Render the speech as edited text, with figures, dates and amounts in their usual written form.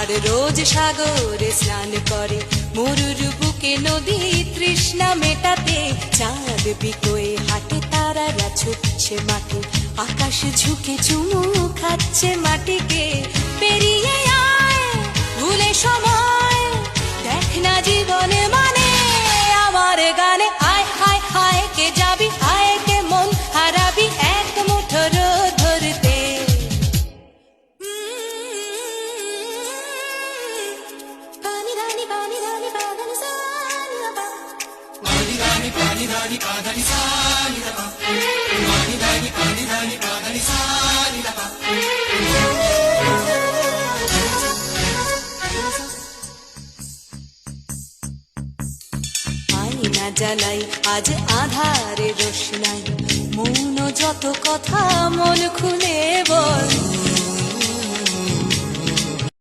আর রোজ সাগরে স্নান করে, মরুর বুকে নদী তৃষ্ণা মেটাতে। চাঁদ বিকোয়ে হাটে, তারারা ছুটছে মাঠে, আকাশ ঝুঁকে চুমু খাচ্ছে মাটিকে। পেরিয়ে আয় ভুলে সময়, দেখ না জীবনে মানে আমার গানে। আয় হায় হায় কে যাবি, আয় কে মন হারাবি এক মুঠো রোদ ধরতে। পানি রানি পানি রানি পানি সানি বাবা, পানি রানি পানি সানি বাবা, পানি রানি পানি সানি বাবা। আয়না জ্বালাই আজ আধারে রোশনাই, মৌন যত কথা মন খুলে বল।